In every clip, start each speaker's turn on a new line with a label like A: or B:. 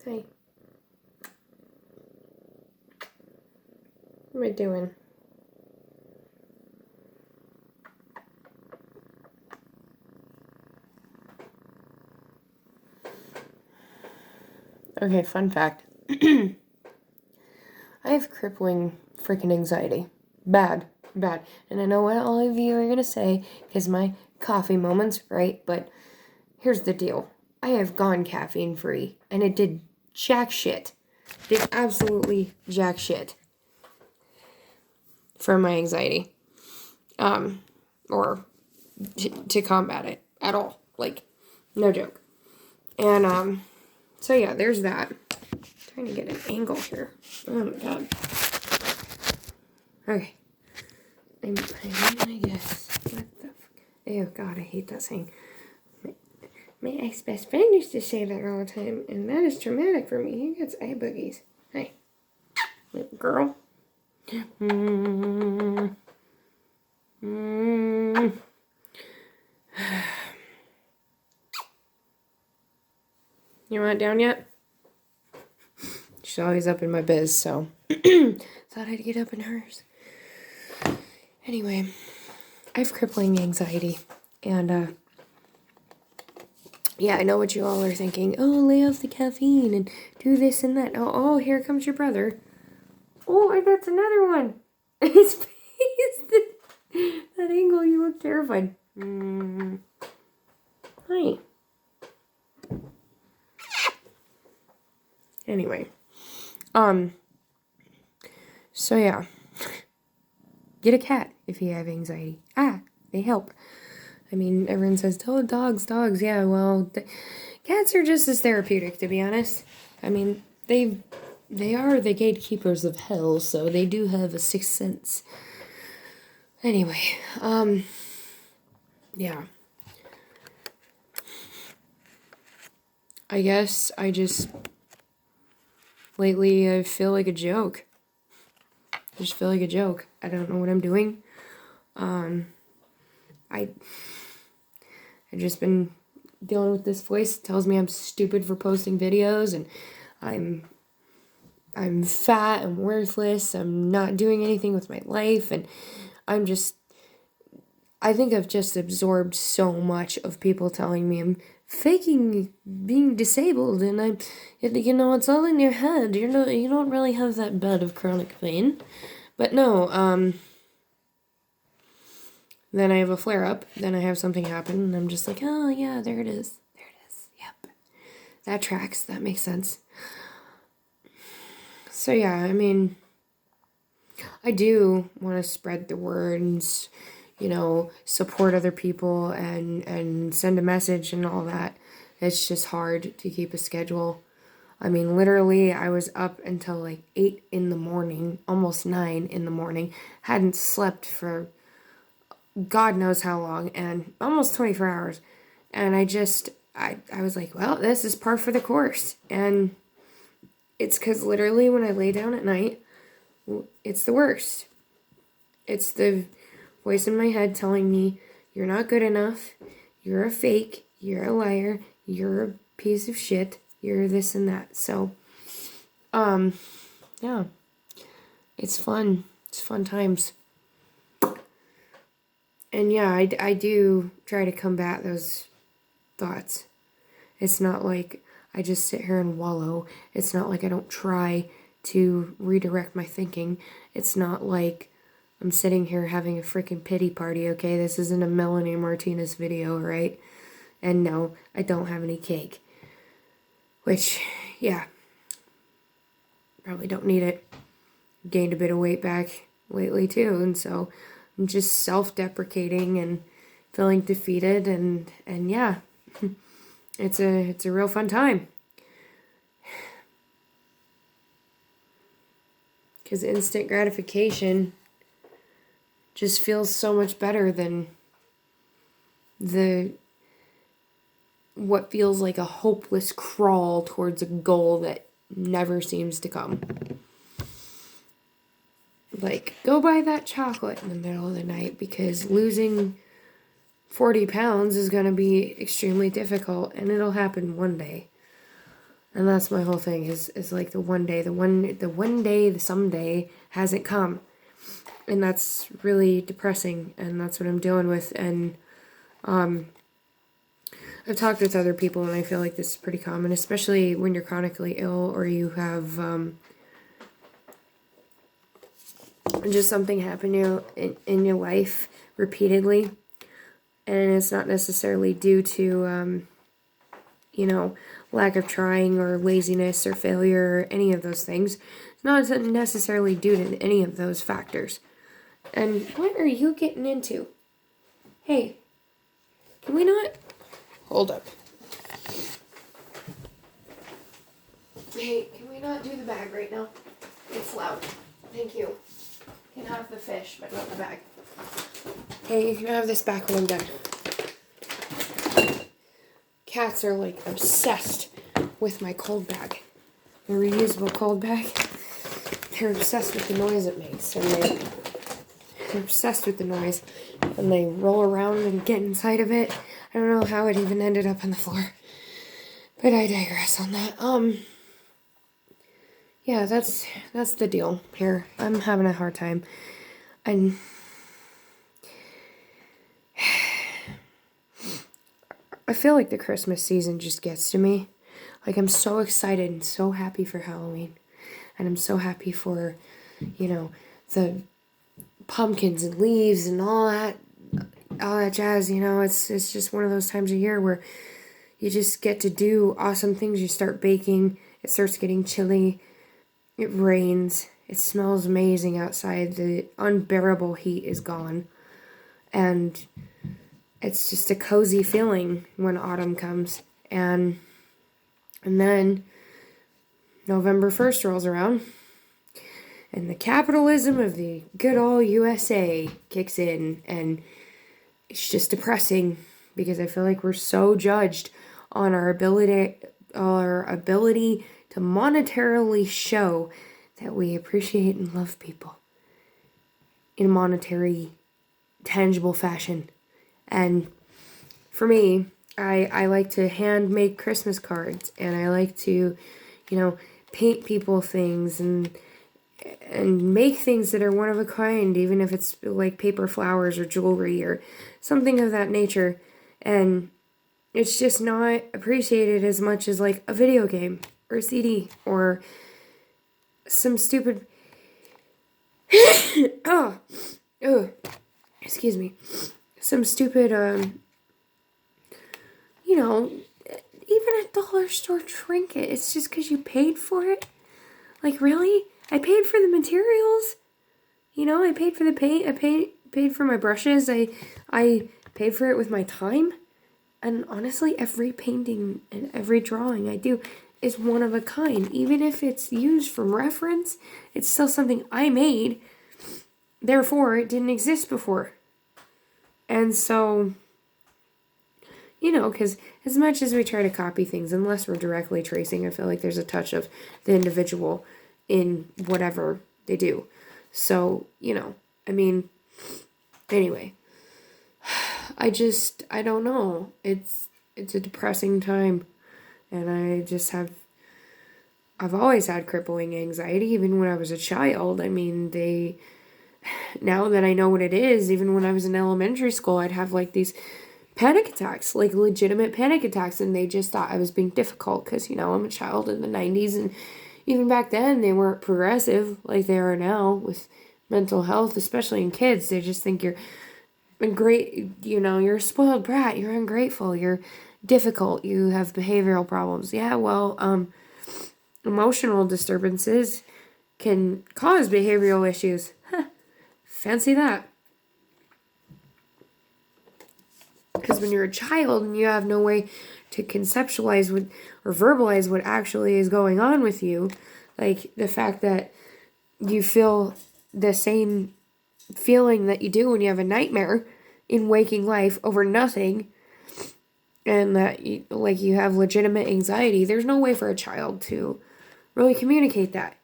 A: Hey. What am I doing? Okay, fun fact. I have crippling freaking anxiety. Bad. And I know what all of you are gonna say, because my coffee moments, right? But here's the deal. I have gone caffeine free, and it did jack shit. Did absolutely jack shit for my anxiety. Or to combat it at all. Like, no joke. And, so yeah, there's that. I'm trying to get an angle here. Oh my god. Okay. I'm gonna guess. What the fuck? Oh god, I hate that saying. My ex-best friend used to say that all the time, and that is traumatic for me. He gets eye boogies. Hey. Little girl. You not down yet? She's always up in my biz, so thought I'd get up in hers. Anyway, I have crippling anxiety, and yeah, I know what you all are thinking. Oh, lay off the caffeine and do this and that. Oh, here comes your brother. Oh, that's another one. His face, that angle, you look terrified. Hi. Anyway, so yeah, get a cat if you have anxiety. They help. I mean, everyone says, oh, dogs. Yeah, well, cats are just as therapeutic, to be honest. I mean, they are the gatekeepers of hell, so they do have a sixth sense. Anyway, yeah. I guess lately I feel like a joke. I just feel like a joke. I don't know what I'm doing. I've just been dealing with this voice that tells me I'm stupid for posting videos, and I'm fat, I'm worthless, I'm not doing anything with my life, and I think I've just absorbed so much of people telling me I'm faking being disabled, and it's all in your head. You don't really have that bad of chronic pain. But no, then I have a flare-up, then I have something happen, and I'm just like, oh yeah, there it is, yep. That tracks, that makes sense. So yeah, I mean, I do want to spread the word and, support other people and send a message and all that. It's just hard to keep a schedule. I mean, literally, I was up until like 8 in the morning, almost 9 in the morning, hadn't slept for God knows how long, and almost 24 hours. And I was like, well, this is par for the course. And it's because literally when I lay down at night, it's the worst. It's the voice in my head telling me, you're not good enough, you're a fake, you're a liar, you're a piece of shit, you're this and that. So, yeah, it's fun. It's fun times. And yeah, I do try to combat those thoughts. It's not like I just sit here and wallow. It's not like I don't try to redirect my thinking. It's not like I'm sitting here having a freaking pity party, okay? This isn't a Melanie Martinez video, right? And no, I don't have any cake. Which, yeah, probably don't need it. Gained a bit of weight back lately too, and so I'm just self-deprecating and feeling defeated, and yeah, it's a real fun time. Because instant gratification just feels so much better than what feels like a hopeless crawl towards a goal that never seems to come. Like, go buy that chocolate in the middle of the night because losing 40 pounds is going to be extremely difficult, and it'll happen one day. And that's my whole thing is like the one day, the someday hasn't come. And that's really depressing, and that's what I'm dealing with. And I've talked with other people, and I feel like this is pretty common, especially when you're chronically ill or you have just something happen to you in your life repeatedly. And it's not necessarily due to, you know, lack of trying or laziness or failure or any of those things. It's not necessarily due to any of those factors. And what are you getting into? Hey, can we not? Hold up. Hey, can we not do the bag right now? It's loud. Thank you. You can have the fish, but not the bag. Hey, you can have this back when I'm done. Cats are like obsessed with my cold bag. The reusable cold bag. They're obsessed with the noise it makes, and they're obsessed with the noise, and they roll around and get inside of it. I don't know how it even ended up on the floor, but I digress on that. Yeah, that's the deal here. I'm having a hard time, and I feel like the Christmas season just gets to me. Like, I'm so excited and so happy for Halloween, and I'm so happy for, you know, the pumpkins and leaves and all that jazz. You know, it's just one of those times of year where you just get to do awesome things. You start baking. It starts getting chilly. It rains. It smells amazing outside. The unbearable heat is gone. And it's just a cozy feeling when autumn comes. And then November 1st rolls around. And the capitalism of the good old USA kicks in. And it's just depressing because I feel like we're so judged on our ability to monetarily show that we appreciate and love people in a monetary, tangible fashion. And for me, I like to hand make Christmas cards, and I like to, you know, paint people things and make things that are one of a kind, even if it's like paper flowers or jewelry or something of that nature. And it's just not appreciated as much as like a video game or a CD or some stupid oh excuse me, some stupid you know, even a dollar store trinket. It's just because you paid for it. Like, really? I paid for the materials. You know, I paid for the paint. I paid for my brushes. I paid for it with my time. And honestly, every painting and every drawing I do is one of a kind. Even if it's used from reference, it's still something I made. Therefore, it didn't exist before. And so, you know, because as much as we try to copy things, unless we're directly tracing, I feel like there's a touch of the individual in whatever they do. So, you know, I mean, anyway, I don't know. It's a depressing time, and I've always had crippling anxiety, even when I was a child. I mean, now that I know what it is, even when I was in elementary school, I'd have like these panic attacks, like legitimate panic attacks, and they just thought I was being difficult because, you know, I'm a child in the 90s, and even back then they weren't progressive like they are now with mental health, especially in kids. They just think you're great, you know, you're a spoiled brat, you're ungrateful, you're difficult, you have behavioral problems. Yeah, well, emotional disturbances can cause behavioral issues. Fancy that. Because when you're a child and you have no way to conceptualize or verbalize what actually is going on with you, like the fact that you feel the same feeling that you do when you have a nightmare in waking life over nothing, and that you have legitimate anxiety, there's no way for a child to really communicate that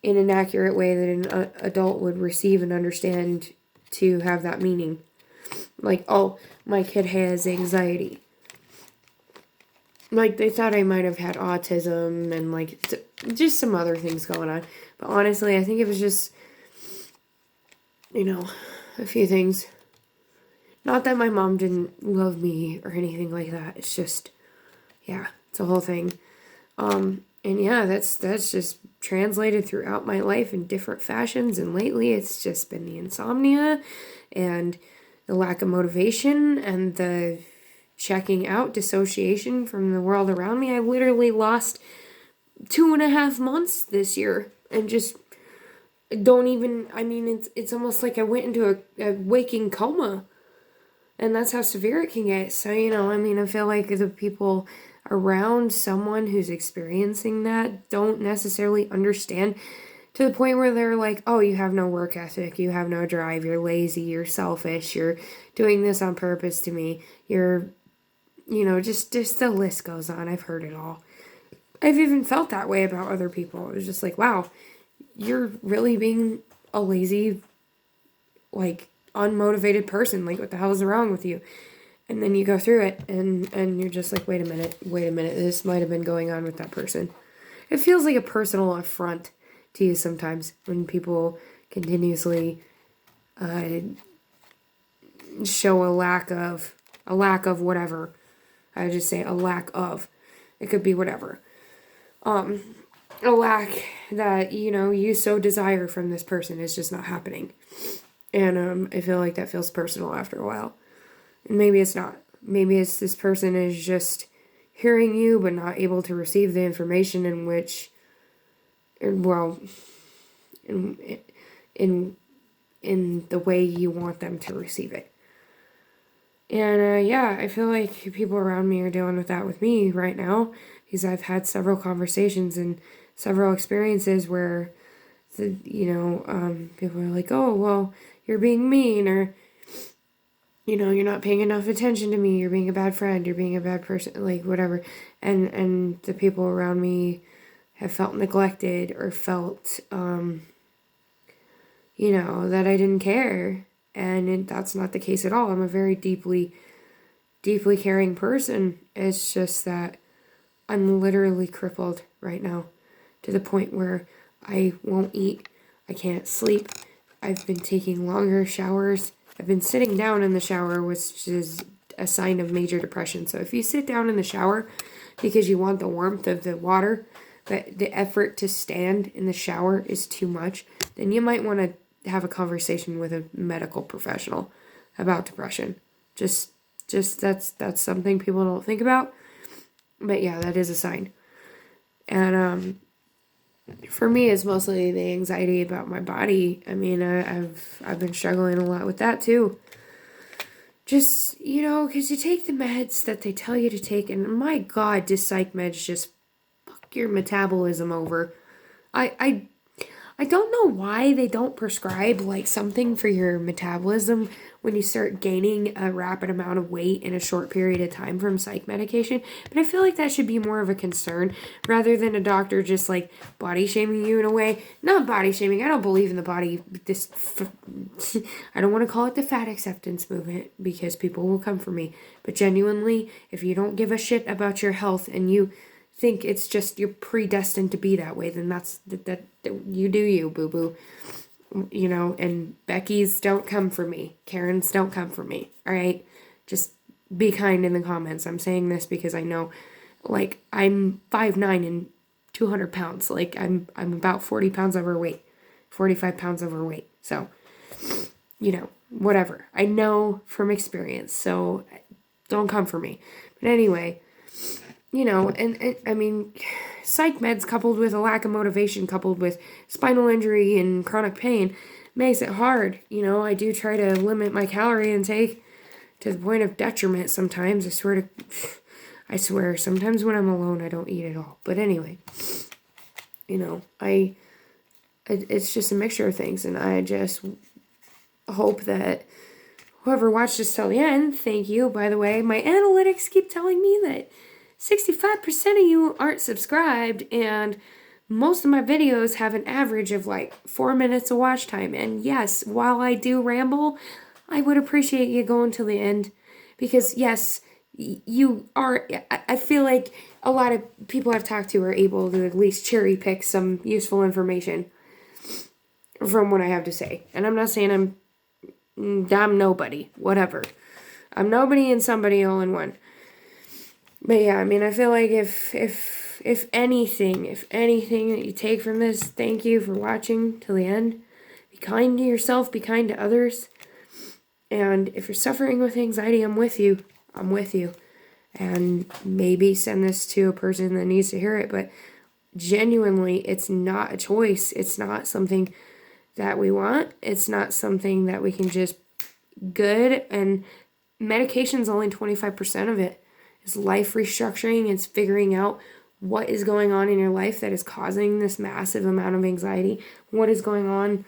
A: in an accurate way that an adult would receive and understand to have that meaning. Like, oh, my kid has anxiety. like, they thought I might have had autism and, like, just some other things going on. But honestly, I think it was just, you know, a few things. Not that my mom didn't love me or anything like that. It's just, yeah, it's a whole thing. And yeah, that's just translated throughout my life in different fashions. And lately, it's just been the insomnia and the lack of motivation and the checking out, dissociation from the world around me. I literally lost 2.5 months this year and just don't even, I mean, it's almost like I went into a waking coma, and that's how severe it can get. So, you know, I mean, I feel like the people around someone who's experiencing that don't necessarily understand, to the point where they're like, oh, you have no work ethic, you have no drive, you're lazy, you're selfish, you're doing this on purpose to me, you're, you know, just the list goes on. I've heard it all. I've even felt that way about other people. It was just like, wow, you're really being a lazy, like, unmotivated person. Like, what the hell is wrong with you? And then you go through it, and you're just like, wait a minute, this might have been going on with that person. It feels like a personal affront to you sometimes when people continuously show a lack of whatever. I would just say a lack of. It could be whatever. A lack that, you know, you so desire from this person is just not happening. And I feel like that feels personal after a while. And maybe it's not. Maybe it's this person is just hearing you but not able to receive the information in which, well, in the way you want them to receive it. And yeah, I feel like people around me are dealing with that with me right now, because I've had several conversations and several experiences where people are like, oh, well, you're being mean, or, you know, you're not paying enough attention to me, you're being a bad friend, you're being a bad person, like, whatever. And the people around me have felt neglected or felt, that I didn't care. And that's not the case at all. I'm a very deeply, deeply caring person. It's just that I'm literally crippled right now to the point where I won't eat, I can't sleep, I've been taking longer showers, I've been sitting down in the shower, which is a sign of major depression. So if you sit down in the shower because you want the warmth of the water, but the effort to stand in the shower is too much, then you might want to have a conversation with a medical professional about depression. Just that's something people don't think about. But yeah, that is a sign. And for me, it's mostly the anxiety about my body. I mean, I've been struggling a lot with that too. Just, you know, because you take the meds that they tell you to take, and my God, do psych meds just fuck your metabolism over. I don't know why they don't prescribe, like, something for your metabolism when you start gaining a rapid amount of weight in a short period of time from psych medication. But I feel like that should be more of a concern rather than a doctor just, like, body shaming you in a way. Not body shaming. I don't believe in the body. I don't want to call it the fat acceptance movement because people will come for me. But genuinely, if you don't give a shit about your health and you think it's just you're predestined to be that way, then that's that you do you, boo-boo. You know, and Becky's don't come for me. Karen's don't come for me. All right? Just be kind in the comments. I'm saying this because I know, like, I'm 5'9" and 200 pounds. Like, I'm about 40 pounds overweight. 45 pounds overweight. So, you know, whatever. I know from experience. So, don't come for me. But anyway, you know, and I mean, psych meds coupled with a lack of motivation, coupled with spinal injury and chronic pain, makes it hard. You know, I do try to limit my calorie intake to the point of detriment sometimes. I swear, sometimes when I'm alone, I don't eat at all. But anyway, you know, it's just a mixture of things, and I just hope that whoever watched this till the end, thank you. By the way, my analytics keep telling me that 65% of you aren't subscribed, and most of my videos have an average of like 4 minutes of watch time. And yes, while I do ramble, I would appreciate you going to the end, because yes, you are, I feel like a lot of people I've talked to are able to at least cherry pick some useful information from what I have to say. And I'm not saying I'm nobody, whatever. I'm nobody and somebody all in one. But yeah, I mean, I feel like if anything that you take from this, thank you for watching till the end. Be kind to yourself, be kind to others. And if you're suffering with anxiety, I'm with you. I'm with you. And maybe send this to a person that needs to hear it. But genuinely, it's not a choice. It's not something that we want. It's not something that we can just good. And medication's only 25% of it. It's life restructuring. It's figuring out what is going on in your life that is causing this massive amount of anxiety. What is going on,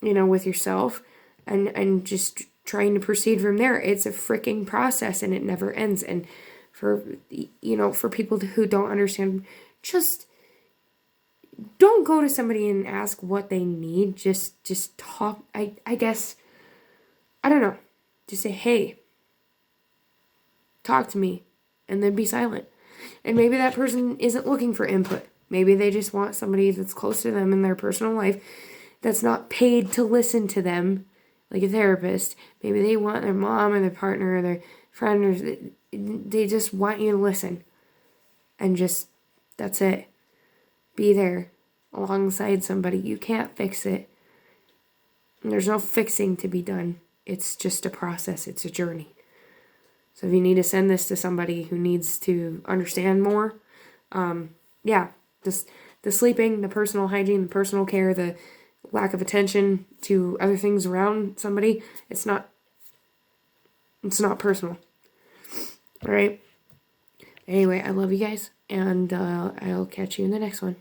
A: with yourself, and just trying to proceed from there. It's a freaking process and it never ends. And for people who don't understand, just don't go to somebody and ask what they need. Just talk. I guess, I don't know. Just say, hey, talk to me, and then be silent. And maybe that person isn't looking for input. Maybe they just want somebody that's close to them in their personal life that's not paid to listen to them, like a therapist. Maybe they want their mom or their partner or their friend, or they just want you to listen. And just, that's it. Be there alongside somebody. You can't fix it. There's no fixing to be done. It's just a process. It's a journey. So if you need to send this to somebody who needs to understand more, the sleeping, the personal hygiene, the personal care, the lack of attention to other things around somebody, it's not personal. All right. Anyway, I love you guys, and I'll catch you in the next one.